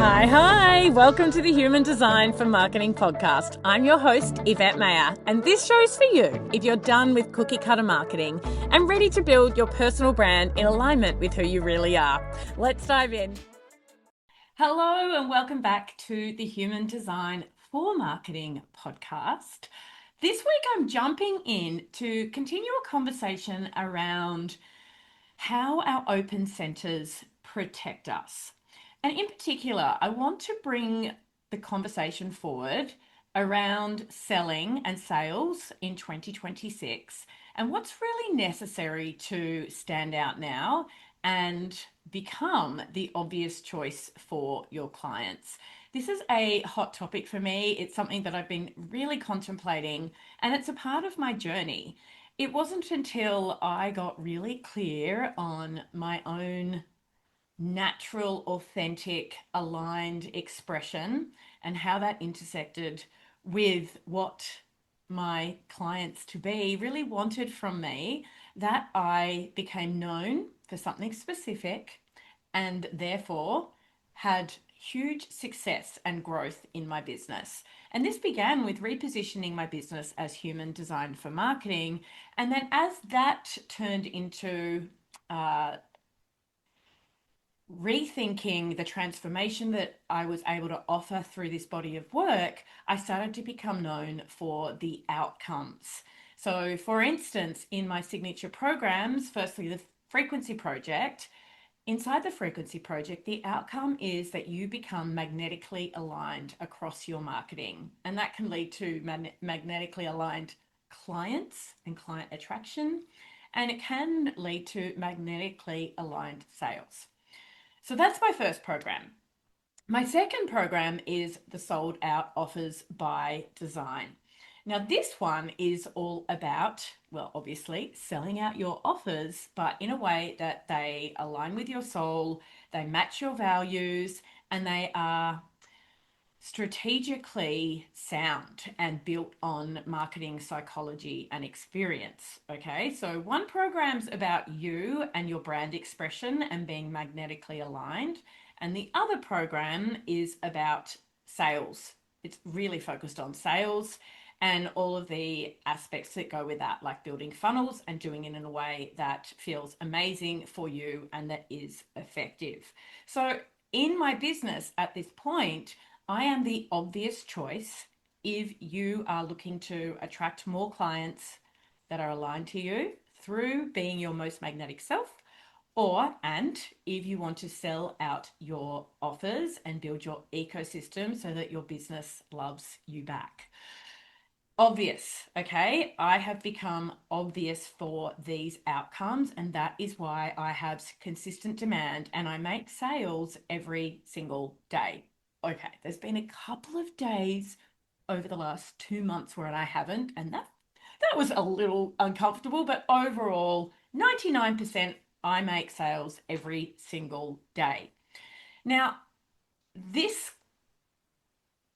Hi. Welcome to the Human Design for Marketing podcast. I'm your host, Yvette Mayer, and this show's for you if you're done with cookie cutter marketing and ready to build your personal brand in alignment with who you really are. Let's dive in. Hello, and welcome back to the Human Design for Marketing podcast. This week, I'm jumping in to continue a conversation around how our open centers protect us. And in particular, I want to bring the conversation forward around selling and sales in 2026 and what's really necessary to stand out now and become the obvious choice for your clients. This is a hot topic for me. It's something that I've been really contemplating, and it's a part of my journey. It wasn't until I got really clear on my own natural, authentic, aligned expression and how that intersected with what my clients to be really wanted from me that I became known for something specific and therefore had huge success and growth in my business. And this began with repositioning my business as Human Design for Marketing. And then as that turned into rethinking the transformation that I was able to offer through this body of work, I started to become known for the outcomes. So, for instance, in my signature programs, firstly, the Frequency Project, inside the Frequency Project, the outcome is that you become magnetically aligned across your marketing. And that can lead to magnetically aligned clients and client attraction. And it can lead to magnetically aligned sales. So that's my first program. My second program is the Sold Out Offers by Design. Now, this one is all about, well, obviously, selling out your offers, but in a way that they align with your soul, they match your values, and they are strategically sound and built on marketing psychology and experience. Okay, so one program's about you and your brand expression and being magnetically aligned, and the other program is about sales. It's really focused on sales and all of the aspects that go with that, like building funnels and doing it in a way that feels amazing for you and that is effective. So in my business at this point, I am the obvious choice if you are looking to attract more clients that are aligned to you through being your most magnetic self, and if you want to sell out your offers and build your ecosystem so that your business loves you back. Obvious, okay? I have become obvious for these outcomes, and that is why I have consistent demand and I make sales every single day. Okay, there's been a couple of days over the last 2 months where I haven't, and that was a little uncomfortable, but overall, 99% I make sales every single day. Now, this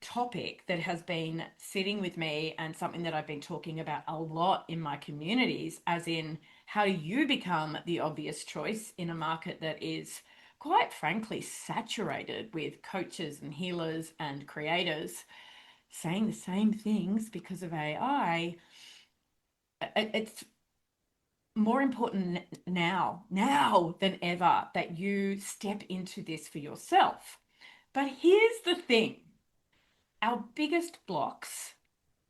topic that has been sitting with me and something that I've been talking about a lot in my communities, as in how do you become the obvious choice in a market that is quite frankly saturated with coaches and healers and creators saying the same things because of AI. It's more important now than ever that you step into this for yourself. But here's the thing. Our biggest blocks,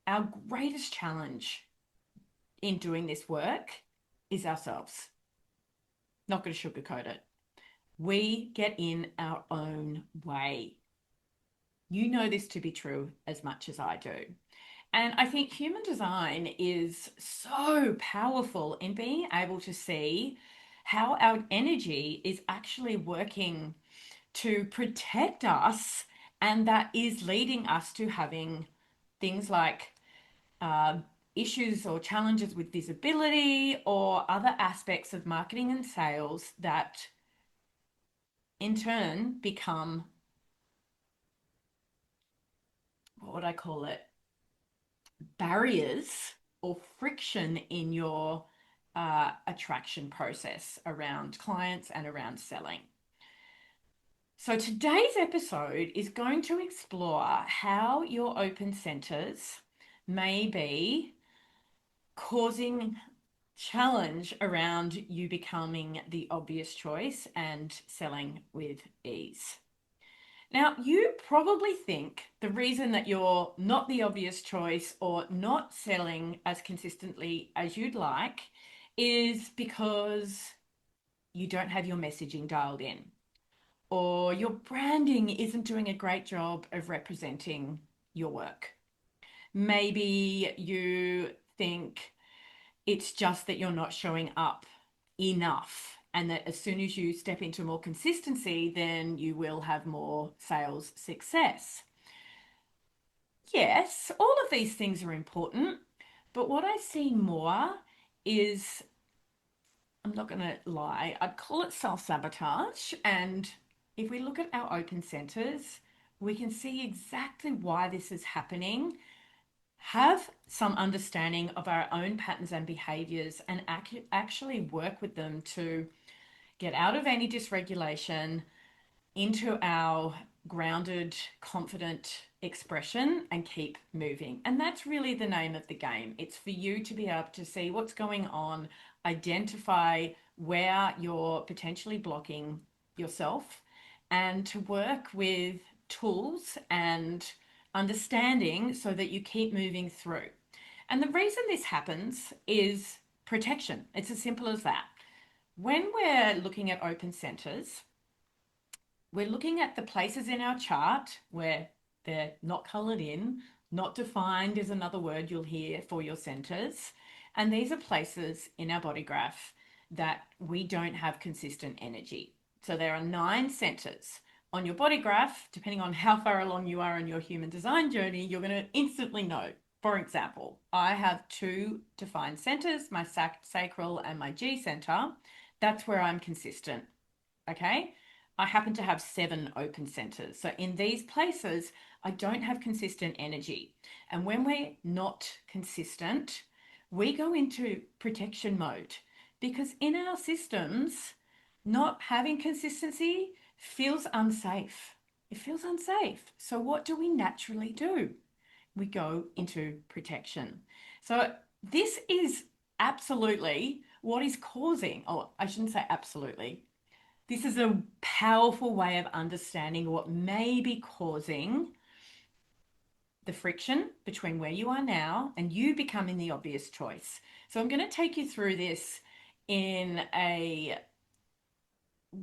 our greatest challenge in doing this work is ourselves. Not going to sugarcoat it. We get in our own way. You know this to be true as much as I do. And I think human design is so powerful in being able to see how our energy is actually working to protect us, and that is leading us to having things like issues or challenges with visibility or other aspects of marketing and sales that in turn become, what would I call it, barriers or friction in your attraction process around clients and around selling. So today's episode is going to explore how your open centers may be causing challenge around you becoming the obvious choice and selling with ease. Now, you probably think the reason that you're not the obvious choice or not selling as consistently as you'd like is because you don't have your messaging dialed in, or your branding isn't doing a great job of representing your work. Maybe you think it's just that you're not showing up enough, and that as soon as you step into more consistency, then you will have more sales success. Yes, all of these things are important, but what I see more is, I'm not going to lie, I'd call it self-sabotage. And if we look at our open centers, we can see exactly why this is happening, have some understanding of our own patterns and behaviors, and actually work with them to get out of any dysregulation into our grounded, confident expression and keep moving. And that's really the name of the game. It's for you to be able to see what's going on, identify where you're potentially blocking yourself, and to work with tools and understanding so that you keep moving through. And the reason this happens is protection. It's as simple as that. When we're looking at open centers, we're looking at the places in our chart where they're not colored in, not defined is another word you'll hear for your centers. And these are places in our body graph that we don't have consistent energy. So there are 9 centers on your body graph. Depending on how far along you are in your human design journey, you're going to instantly know. For example, I have 2 defined centers, my sacral and my G center. That's where I'm consistent. Okay. I happen to have 7 open centers. So in these places, I don't have consistent energy. And when we're not consistent, we go into protection mode, because in our systems, not having consistency feels unsafe. It feels unsafe. So what do we naturally do? We go into protection. So this is absolutely what is causing, or I shouldn't say absolutely, this is a powerful way of understanding what may be causing the friction between where you are now and you becoming the obvious choice. So I'm going to take you through this in a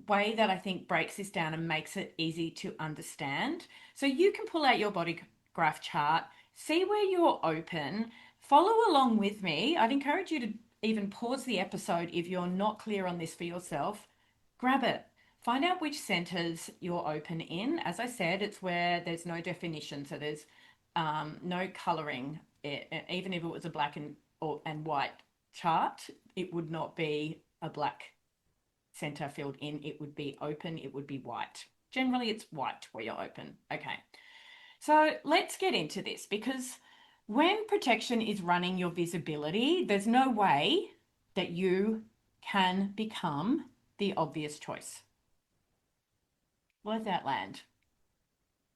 way that I think breaks this down and makes it easy to understand. So you can pull out your body graph chart, see where you're open, follow along with me. I'd encourage you to even pause the episode if you're not clear on this for yourself. Grab it. Find out which centers you're open in. As I said, it's where there's no definition, so there's no coloring. Even if it was a black and white chart, it would not be a black center filled in. It would be open. It would be white. Generally, it's white where you're open. Okay. So let's get into this, because when protection is running your visibility, there's no way that you can become the obvious choice. Let that land.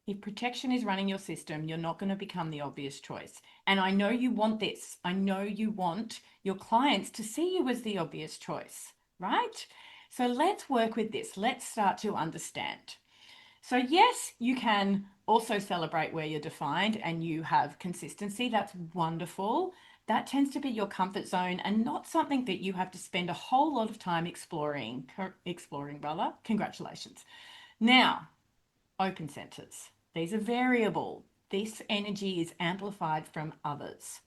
If protection is running your system, you're not going to become the obvious choice. And I know you want this. I know you want your clients to see you as the obvious choice, right? So let's work with this. Let's start to understand. So yes, you can also celebrate where you're defined and you have consistency. That's wonderful. That tends to be your comfort zone and not something that you have to spend a whole lot of time exploring. Congratulations. Now, open centers. These are variable. This energy is amplified from others.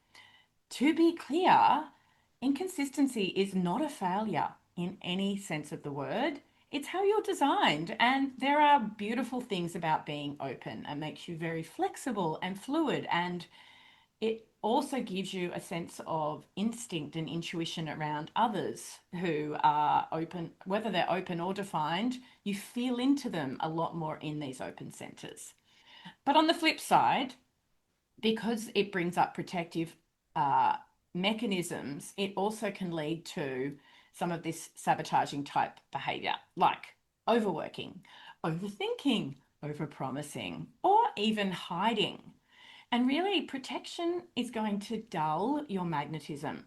To be clear, inconsistency is not a failure in any sense of the word. It's how you're designed. And there are beautiful things about being open. It makes you very flexible and fluid. And it also gives you a sense of instinct and intuition around others who are open, whether they're open or defined. You feel into them a lot more in these open centers. But on the flip side, because it brings up protective mechanisms, it also can lead to some of this sabotaging type behavior, like overworking, overthinking, overpromising, or even hiding. And really, protection is going to dull your magnetism.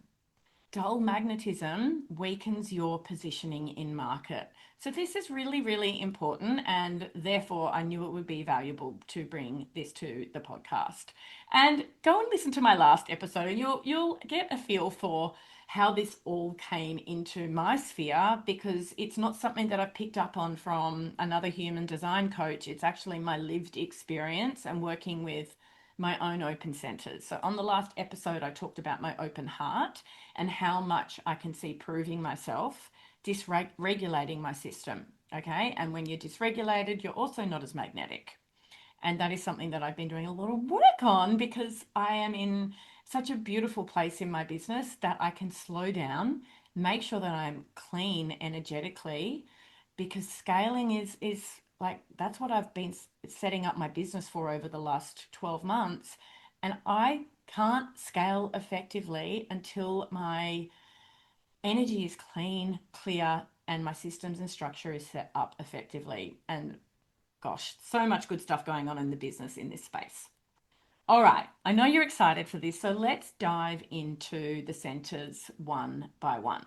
Dull magnetism weakens your positioning in market. So this is really, really important, and therefore I knew it would be valuable to bring this to the podcast. And go and listen to my last episode, and you'll get a feel for how this all came into my sphere, because it's not something that I've picked up on from another human design coach. It's actually my lived experience and working with my own open centers. So on the last episode, I talked about my open heart and how much I can see proving myself dysregulating my system. Okay. And when you're dysregulated, you're also not as magnetic. And that is something that I've been doing a lot of work on, because I am in such a beautiful place in my business that I can slow down, make sure that I'm clean energetically, because scaling is like, that's what I've been setting up my business for over the last 12 months. And I can't scale effectively until my energy is clean, clear, and my systems and structure is set up effectively. And gosh, so much good stuff going on in the business in this space. All right, I know you're excited for this, so let's dive into the centers one by one.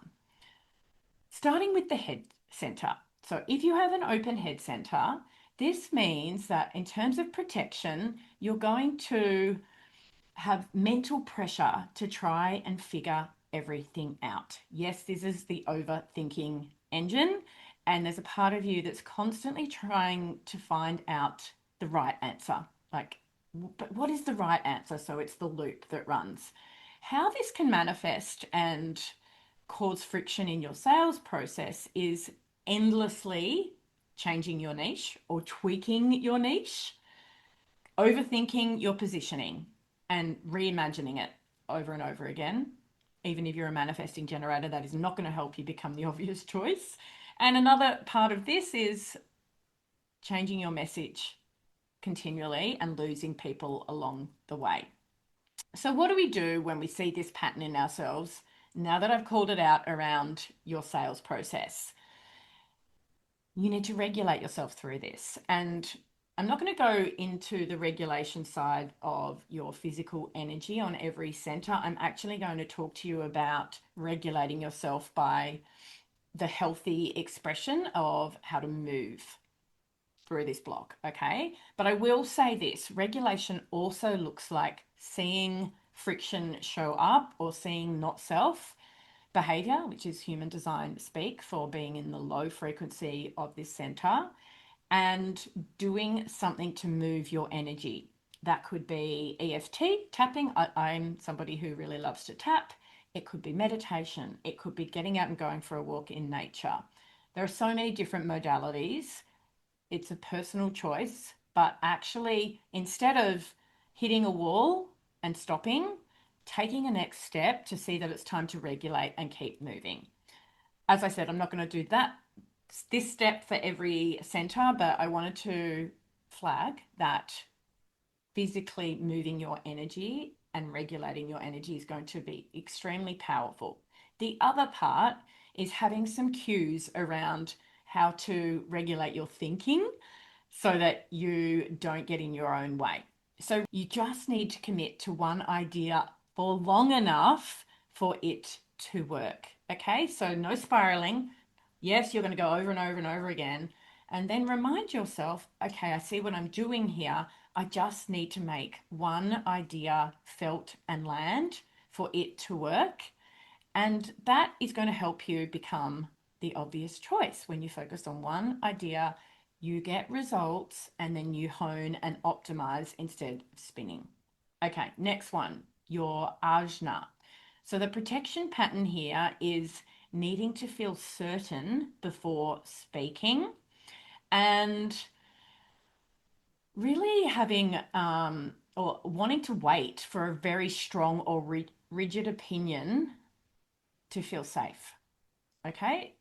Starting with the head center. So if you have an open head center, this means that in terms of protection, you're going to have mental pressure to try and figure everything out. Yes, this is the overthinking engine, and there's a part of you that's constantly trying to find out the right answer. Like, but what is the right answer? So it's the loop that runs. How this can manifest and cause friction in your sales process is endlessly changing your niche or tweaking your niche, overthinking your positioning, and reimagining it over and over again. Even if you're a manifesting generator, that is not going to help you become the obvious choice. And another part of this is changing your message continually and losing people along the way. So what do we do when we see this pattern in ourselves, now that I've called it out around your sales process? You need to regulate yourself through this. And I'm not going to go into the regulation side of your physical energy on every center. I'm actually going to talk to you about regulating yourself by the healthy expression of how to move through this block, okay? But I will say this, regulation also looks like seeing friction show up or seeing not self behavior, which is human design speak for being in the low frequency of this center, and doing something to move your energy. That could be EFT, tapping. I'm somebody who really loves to tap. It could be meditation. It could be getting out and going for a walk in nature. There are so many different modalities. It's a personal choice, but actually, instead of hitting a wall and stopping, taking a next step to see that it's time to regulate and keep moving. As I said, I'm not going to do this step for every center, but I wanted to flag that physically moving your energy and regulating your energy is going to be extremely powerful. The other part is having some cues around how to regulate your thinking so that you don't get in your own way. So you just need to commit to one idea for long enough for it to work. Okay, so no spiraling. Yes, you're going to go over and over and over again. And then remind yourself, okay, I see what I'm doing here. I just need to make one idea felt and land for it to work. And that is going to help you become the obvious choice. When you focus on one idea, you get results, and then you hone and optimize instead of spinning. Okay, next one, your ajna. So the protection pattern here is needing to feel certain before speaking, and really having or wanting to wait for a very strong or rigid opinion to feel safe. Okay,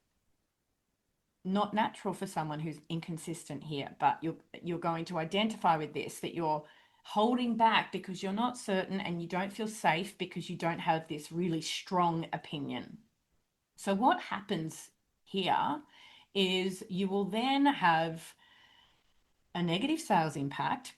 not natural for someone who's inconsistent here, but you're going to identify with this, that you're holding back because you're not certain, and you don't feel safe because you don't have this really strong opinion. So what happens here is you will then have a negative sales impact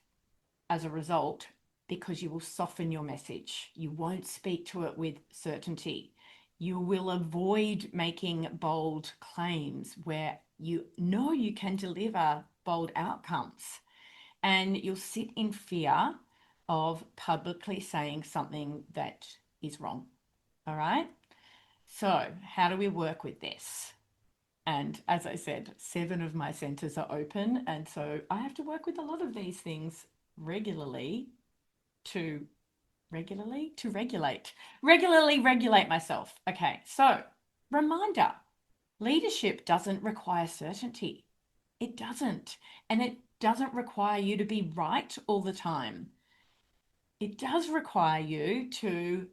as a result because you will soften your message. You won't speak to it with certainty. You will avoid making bold claims where you know you can deliver bold outcomes. And you'll sit in fear of publicly saying something that is wrong. All right. So, how do we work with this? And as I said, 7 of my centers are open. And so I have to work with a lot of these things regularly to regularly regulate myself. Okay. So, reminder, leadership doesn't require certainty. It doesn't. And it doesn't require you to be right all the time. It does require you to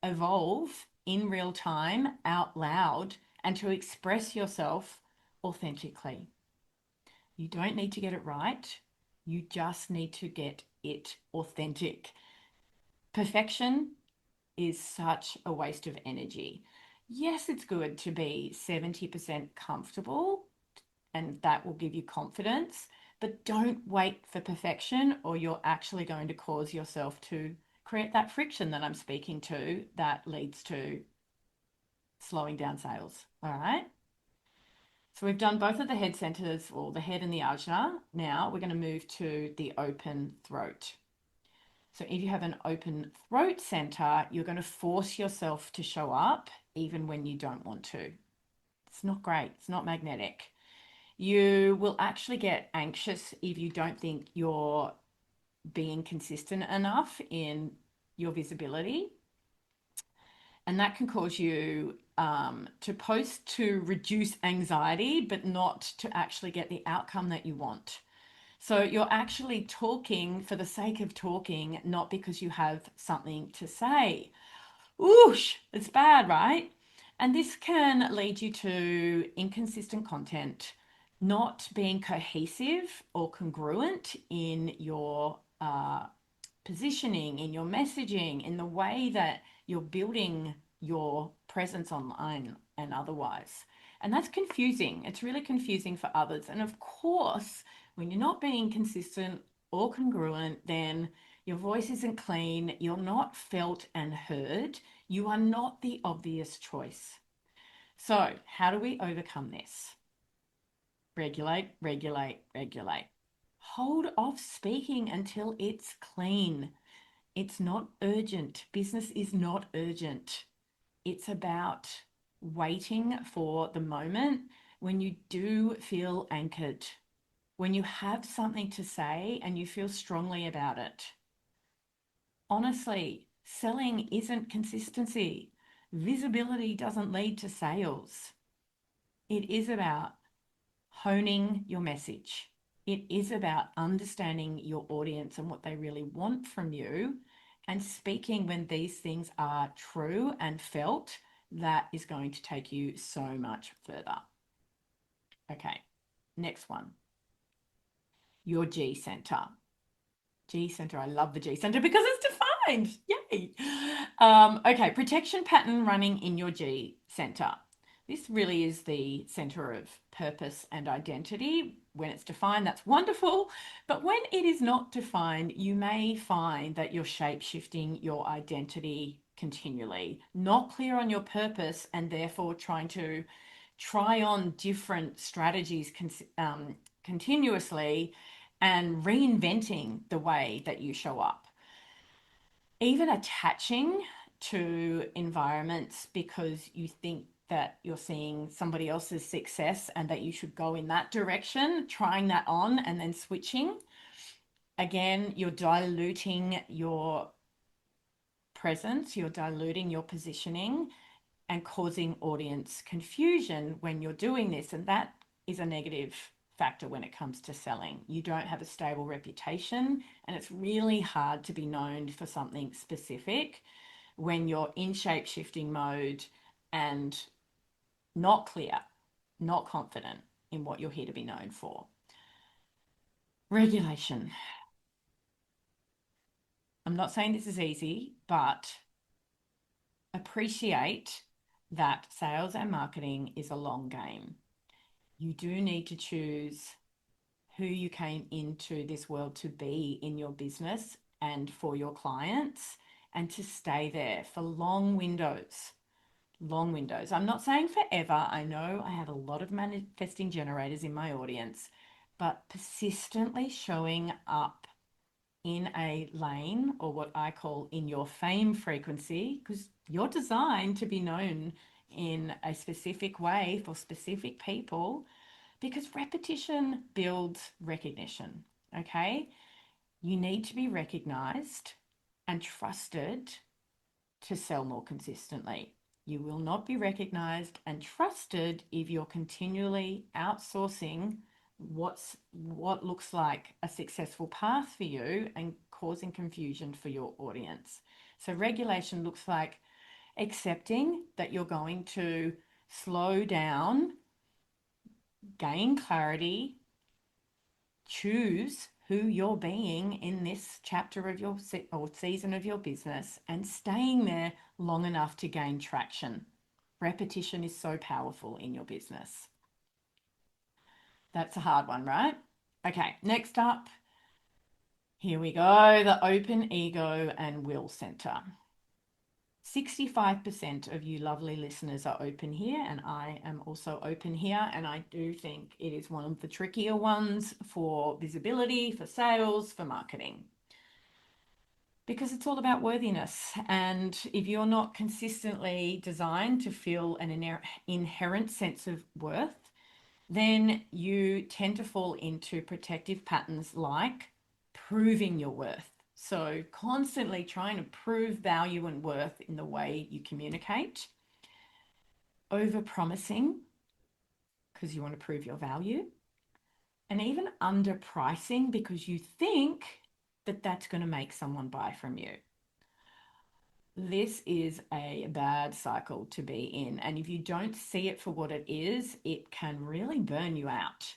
evolve in real time out loud and to express yourself authentically. You don't need to get it right. You just need to get it authentic. Perfection is such a waste of energy. Yes, it's good to be 70% comfortable, and that will give you confidence, but don't wait for perfection or you're actually going to cause yourself to create that friction that I'm speaking to that leads to slowing down sales. All right. So we've done both of the head centers, or the head and the ajna. Now we're going to move to the open throat. So if you have an open throat center, you're going to force yourself to show up even when you don't want to. It's not great. It's not magnetic. You will actually get anxious if you don't think you're being consistent enough in your visibility. And that can cause you to post to reduce anxiety, but not to actually get the outcome that you want. So you're actually talking for the sake of talking, not because you have something to say. Oosh, it's bad, right? And this can lead you to inconsistent content, not being cohesive or congruent in your positioning, in your messaging, in the way that you're building your presence online and otherwise. And that's confusing. It's really confusing for others. And of course, when you're not being consistent or congruent, then your voice isn't clean, you're not felt and heard, you are not the obvious choice. So, how do we overcome this? Regulate, regulate, regulate. Hold off speaking until it's clean. It's not urgent. Business is not urgent. It's about waiting for the moment when you do feel anchored, when you have something to say and you feel strongly about it. Honestly, selling isn't consistency. Visibility doesn't lead to sales. It is about honing your message. It is about understanding your audience and what they really want from you and speaking when these things are true and felt. That is going to take you so much further. Okay, next one. Your G center. G center, I love the G center because it's defined. Yay. Okay, protection pattern running in your G center. This really is the center of purpose and identity. When it's defined, that's wonderful. But when it is not defined, you may find that you're shape-shifting your identity continually, not clear on your purpose, and therefore trying to try on different strategies continuously and reinventing the way that you show up. Even attaching to environments because you think that you're seeing somebody else's success and that you should go in that direction, trying that on and then switching. Again, you're diluting your presence, you're diluting your positioning and causing audience confusion when you're doing this. And that is a negative factor when it comes to selling. You don't have a stable reputation, and it's really hard to be known for something specific when you're in shape shifting mode and not clear, not confident in what you're here to be known for. Regulation. I'm not saying this is easy, but appreciate that sales and marketing is a long game. You do need to choose who you came into this world to be in your business and for your clients, and to stay there for long windows. Long windows. I'm not saying forever. I know I have a lot of manifesting generators in my audience, but persistently showing up in a lane, or what I call in your fame frequency, because you're designed to be known in a specific way for specific people, because repetition builds recognition. Okay, you need to be recognized and trusted to sell more consistently. You will not be recognized and trusted if you're continually outsourcing what looks like a successful path for you and causing confusion for your audience. So regulation looks like accepting that you're going to slow down, gain clarity, choose who you're being in this chapter of your or season of your business, and staying there long enough to gain traction. Repetition is so powerful in your business. That's a hard one, right? Okay, next up, here we go, the open ego and will center. 65% of you lovely listeners are open here, and I am also open here, and I do think it is one of the trickier ones for visibility, for sales, for marketing, because it's all about worthiness. And if you're not consistently designed to feel an inherent sense of worth, then you tend to fall into protective patterns like proving your worth. So constantly trying to prove value and worth in the way you communicate, over promising because you want to prove your value, and even underpricing because you think that that's going to make someone buy from you. This is a bad cycle to be in. And if you don't see it for what it is, it can really burn you out.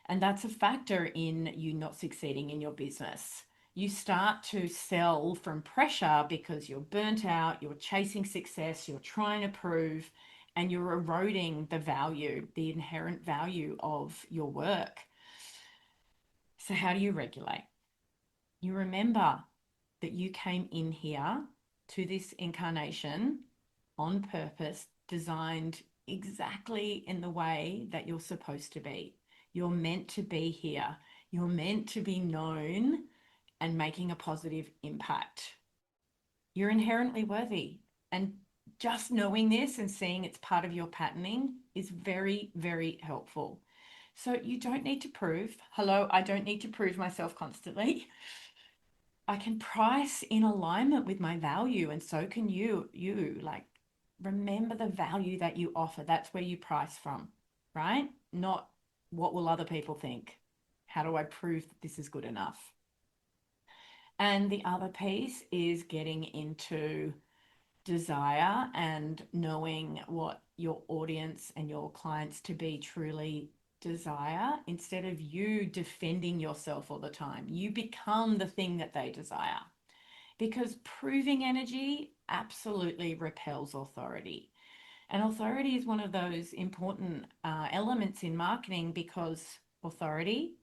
And that's a factor in you not succeeding in your business. You start to sell from pressure because you're burnt out, you're chasing success, you're trying to prove, and you're eroding the value, the inherent value of your work. So how do you regulate? You remember that you came in here to this incarnation on purpose, designed exactly in the way that you're supposed to be. You're meant to be here. You're meant to be known and making a positive impact. You're inherently worthy. And just knowing this and seeing it's part of your patterning is very, very helpful. So you don't need to prove. Hello, I don't need to prove myself constantly. I can price in alignment with my value, and so can you. Like, remember the value that you offer. That's where you price from, right? Not what will other people think? How do I prove that this is good enough? And the other piece is getting into desire and knowing what your audience and your clients to be truly desire, instead of you defending yourself all the time. You become the thing that they desire, because proving energy absolutely repels authority. And authority is one of those important elements in marketing, because authority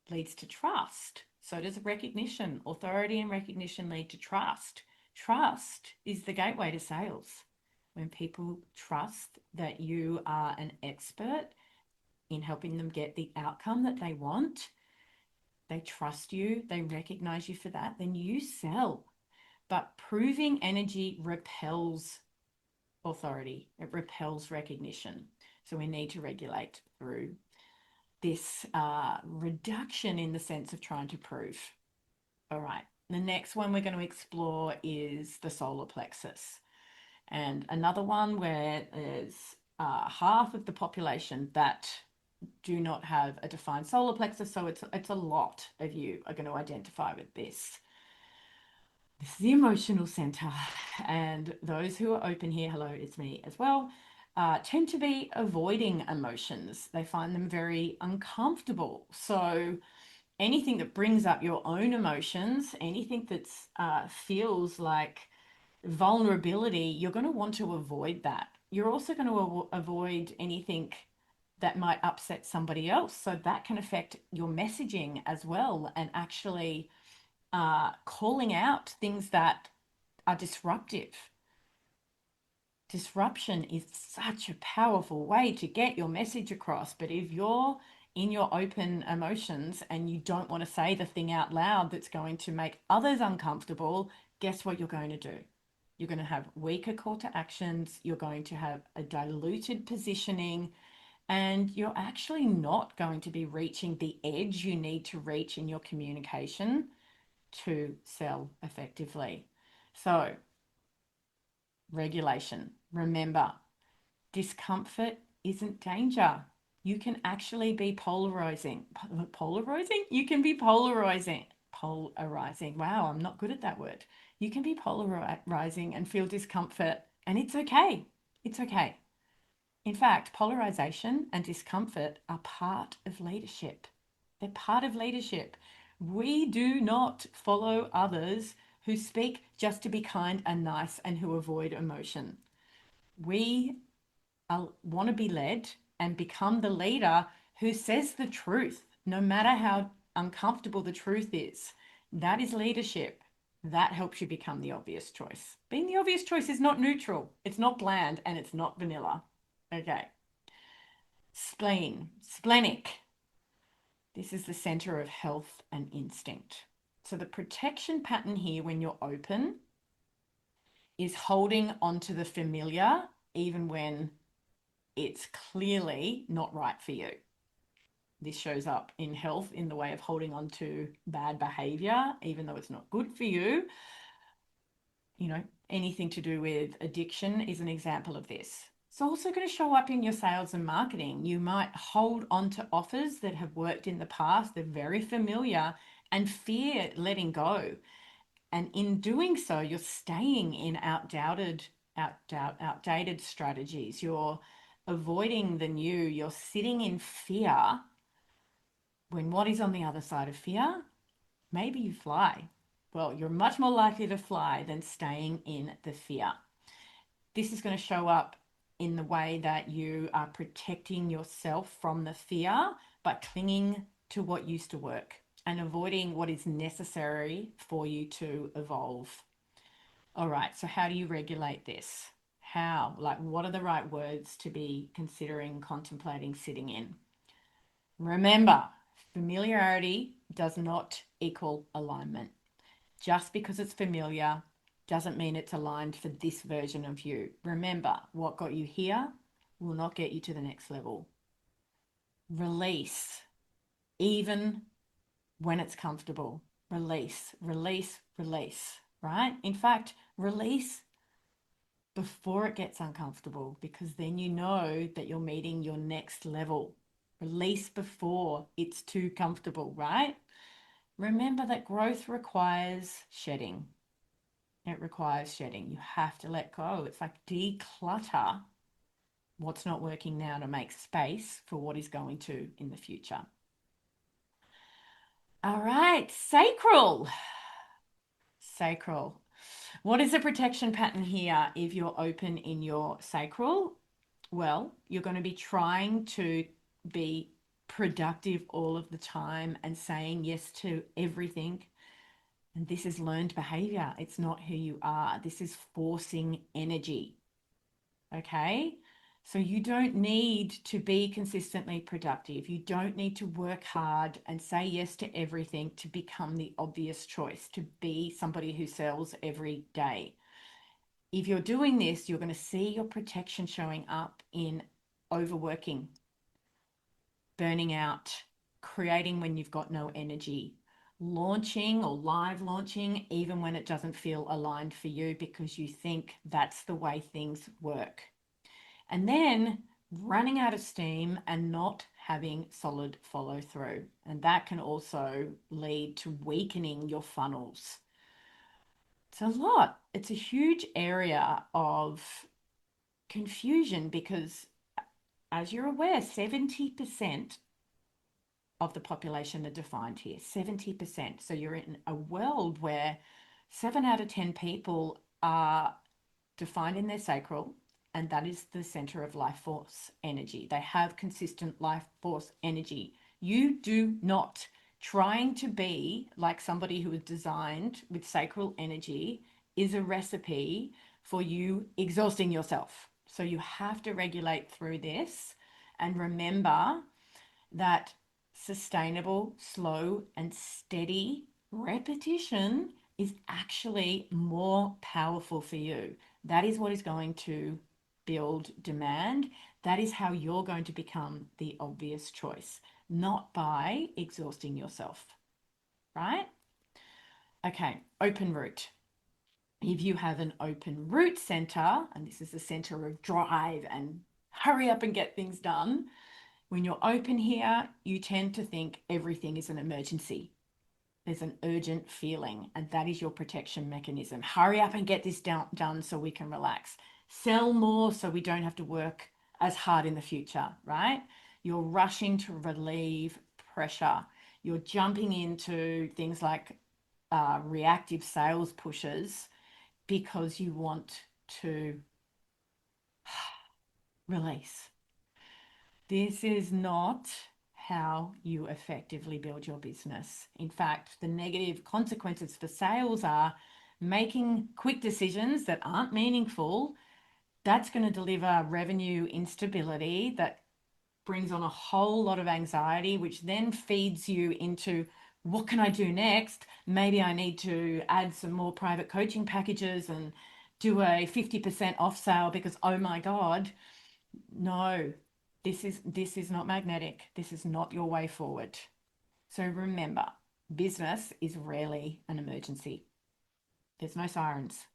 leads to trust. So does recognition. Authority and recognition lead to trust. Trust is the gateway to sales. When people trust that you are an expert in helping them get the outcome that they want, they trust you, they recognize you for that, then you sell. But proving energy repels authority, it repels recognition. So we need to regulate through this reduction in the sense of trying to prove. All right, the next one we're going to explore is the solar plexus. And another one where there's half of the population that do not have a defined solar plexus. So it's a lot of you are going to identify with this. This is the emotional center. And those who are open here, hello, it's me as well, tend to be avoiding emotions. They find them very uncomfortable. So anything that brings up your own emotions, anything that feels like vulnerability, you're going to want to avoid that. You're also going to avoid anything that might upset somebody else. So that can affect your messaging as well, and actually calling out things that are disruptive. Disruption is such a powerful way to get your message across. But if you're in your open emotions and you don't want to say the thing out loud that's going to make others uncomfortable, guess what you're going to do? You're going to have weaker call to actions. You're going to have a diluted positioning, and you're actually not going to be reaching the edge you need to reach in your communication to sell effectively. So, regulation. Remember, discomfort isn't danger. You can actually be polarizing. Polarizing? You can be polarizing. Polarizing. Wow, I'm not good at that word. You can be polarizing and feel discomfort, and it's okay. It's okay. In fact, polarization and discomfort are part of leadership. They're part of leadership. We do not follow others who speak just to be kind and nice and who avoid emotion. We want to be led and become the leader who says the truth, no matter how uncomfortable the truth is. That is leadership. That helps you become the obvious choice. Being the obvious choice is not neutral, it's not bland, and it's not vanilla. Okay. Spleen, splenic. This is the center of health and instinct. So the protection pattern here when you're open is holding onto the familiar, even when it's clearly not right for you. This shows up in health in the way of holding on to bad behavior, even though it's not good for you. You know, anything to do with addiction is an example of this. It's also going to show up in your sales and marketing. You might hold on to offers that have worked in the past, they're very familiar, and fear letting go. And in doing so, you're staying in outdated strategies. You're avoiding the new. You're sitting in fear, when what is on the other side of fear? Maybe you fly. Well, you're much more likely to fly than staying in the fear. This is going to show up in the way that you are protecting yourself from the fear, but clinging to what used to work and avoiding what is necessary for you to evolve. All right, so how do you regulate this? How? Like, what are the right words to be considering, contemplating, sitting in? Remember, familiarity does not equal alignment. Just because it's familiar doesn't mean it's aligned for this version of you. Remember, what got you here will not get you to the next level. Release, even when it's comfortable. Release, release, release, right? In fact, release before it gets uncomfortable, because then you know that you're meeting your next level. Release before it's too comfortable, right? Remember that growth requires shedding. It requires shedding. You have to let go. It's like declutter what's not working now to make space for what is going to in the future. All right, sacral. Sacral. What is the protection pattern here if you're open in your sacral? Well, you're going to be trying to be productive all of the time and saying yes to everything. And this is learned behavior. It's not who you are. This is forcing energy. Okay? So you don't need to be consistently productive. You don't need to work hard and say yes to everything to become the obvious choice, to be somebody who sells every day. If you're doing this, you're going to see your protection showing up in overworking, burning out, creating when you've got no energy, launching or live launching even when it doesn't feel aligned for you because you think that's the way things work. And then running out of steam and not having solid follow through. And that can also lead to weakening your funnels. It's a lot. It's a huge area of confusion because, as you're aware, 70% of the population are defined here. 70%. So you're in a world where 7 out of 10 people are defined in their sacral, and that is the center of life force energy. They have consistent life force energy. You do not. Trying to be like somebody who is designed with sacral energy is a recipe for you exhausting yourself. So you have to regulate through this and remember that sustainable, slow, and steady repetition is actually more powerful for you. That is what is going to build demand. That is how you're going to become the obvious choice, not by exhausting yourself, right? Okay, open root. If you have an open root center, and this is the center of drive and hurry up and get things done, when you're open here, you tend to think everything is an emergency. There's an urgent feeling, and that is your protection mechanism. Hurry up and get this done so we can relax. Sell more so we don't have to work as hard in the future, right? You're rushing to relieve pressure. You're jumping into things like reactive sales pushes because you want to release. This is not how you effectively build your business. In fact, the negative consequences for sales are making quick decisions that aren't meaningful. That's going to deliver revenue instability that brings on a whole lot of anxiety, which then feeds you into what can I do next? Maybe I need to add some more private coaching packages and do a 50% off sale because, oh my God, no, this is not magnetic. This is not your way forward. So remember, business is rarely an emergency. There's no sirens.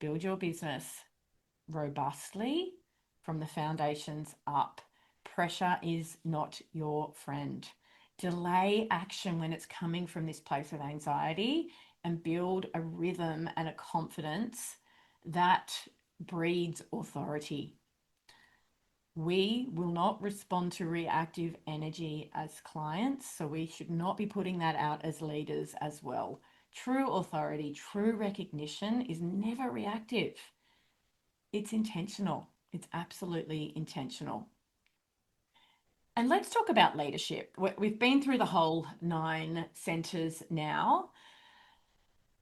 Build your business robustly from the foundations up. Pressure is not your friend. Delay action when it's coming from this place of anxiety and build a rhythm and a confidence that breeds authority. We will not respond to reactive energy as clients, so we should not be putting that out as leaders as well. True authority, true recognition is never reactive. It's intentional. It's absolutely intentional. And let's talk about leadership. We've been through the whole 9 centers now,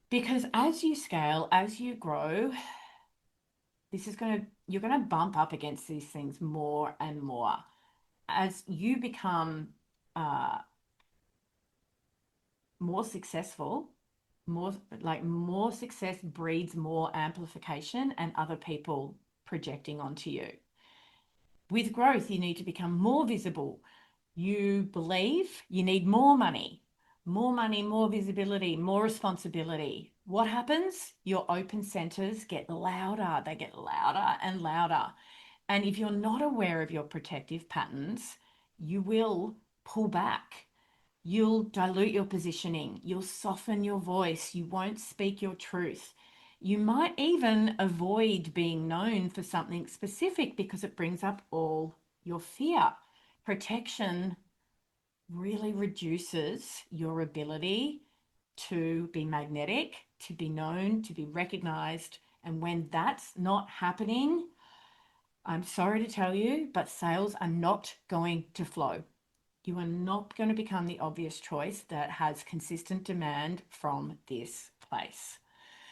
because as you scale, as you grow, you're going to bump up against these things more and more. As you become more successful, more success breeds more amplification and other people projecting onto you. With growth, you need to become more visible. You believe you need more money, more visibility, more responsibility. What happens? Your open centers get louder. They get louder and louder. And if you're not aware of your protective patterns, you will pull back. You'll dilute your positioning. You'll soften your voice. You won't speak your truth. You might even avoid being known for something specific because it brings up all your fear. Protection really reduces your ability to be magnetic, to be known, to be recognized. And when that's not happening, I'm sorry to tell you, but sales are not going to flow. You are not going to become the obvious choice that has consistent demand from this place.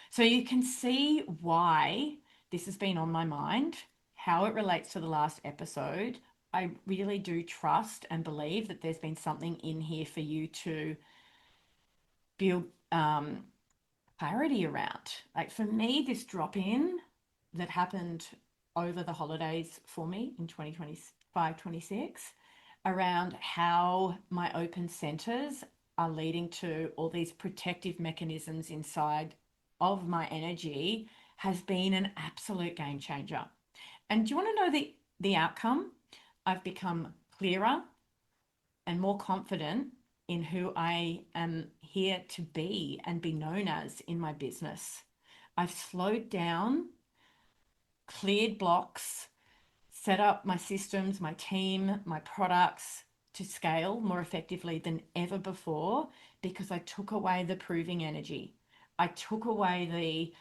So you can see why this has been on my mind, how it relates to the last episode. I really do trust and believe that there's been something in here for you to build clarity around. Like for me, this drop in that happened over the holidays for me in 2025, 26, around how my open centers are leading to all these protective mechanisms inside of my energy has been an absolute game changer. And do you want to know the outcome? I've become clearer and more confident in who I am here to be and be known as in my business. I've slowed down, cleared blocks, set up my systems, my team, my products to scale more effectively than ever before because I took away the proving energy. I took away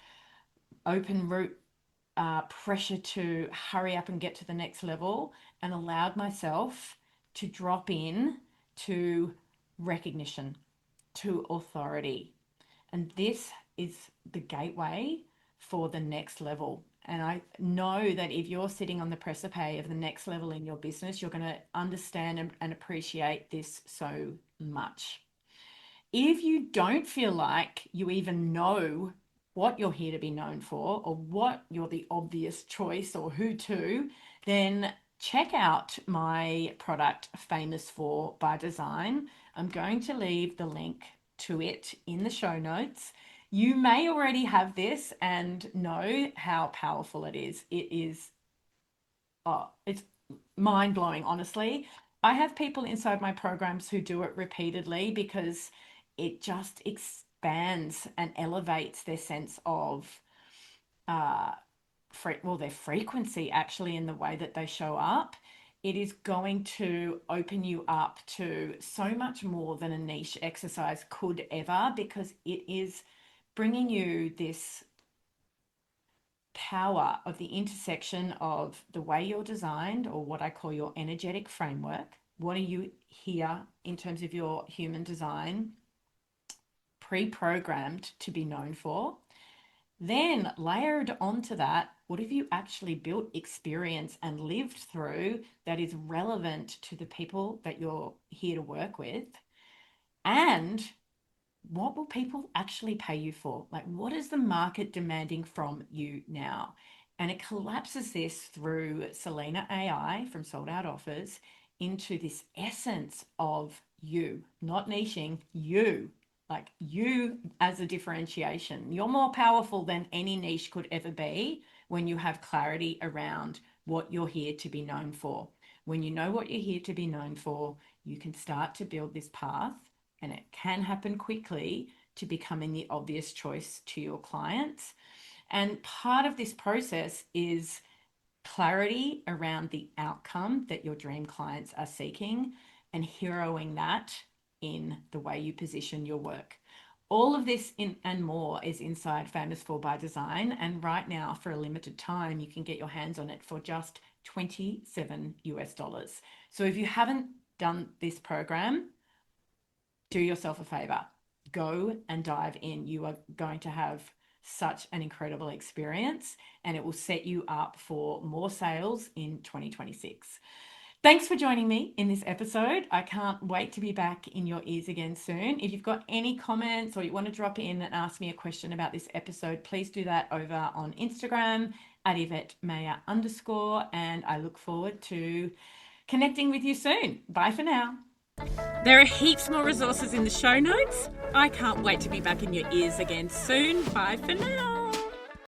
the open route pressure to hurry up and get to the next level, and allowed myself to drop in to recognition, to authority. And this is the gateway for the next level. And I know that if you're sitting on the precipice of the next level in your business, you're going to understand and appreciate this so much. If you don't feel like you even know what you're here to be known for, or what you're the obvious choice, or who to, then check out my product, Famous For by Design. I'm going to leave the link to it in the show notes. You may already have this and know how powerful it is. It's mind-blowing, honestly. I have people inside my programs who do it repeatedly because it just expands and elevates their sense of their frequency, actually, in the way that they show up. It is going to open you up to so much more than a niche exercise could ever, because it is bringing you this power of the intersection of the way you're designed, or what I call your energetic framework. What are you here in terms of your human design pre-programmed to be known for? Then layered onto that, what have you actually built, experienced, and lived through that is relevant to the people that you're here to work with? And what will people actually pay you for? Like, what is the market demanding from you now? And it collapses this through Selena AI from Sold Out Offers into this essence of you, not niching, you. Like, you as a differentiation. You're more powerful than any niche could ever be when you have clarity around what you're here to be known for. When you know what you're here to be known for, you can start to build this path, and it can happen quickly, to becoming the obvious choice to your clients. And part of this process is clarity around the outcome that your dream clients are seeking, and heroing that in the way you position your work. All of this and more is inside Famous For by Design. And right now, for a limited time, you can get your hands on it for just $27. So if you haven't done this program, do yourself a favor. Go and dive in. You are going to have such an incredible experience, and it will set you up for more sales in 2026. Thanks for joining me in this episode. I can't wait to be back in your ears again soon. If you've got any comments, or you want to drop in and ask me a question about this episode, please do that over on Instagram at Yvette_Maya_, and I look forward to connecting with you soon. Bye for now. There are heaps more resources in the show notes. I can't wait to be back in your ears again soon. Bye for now.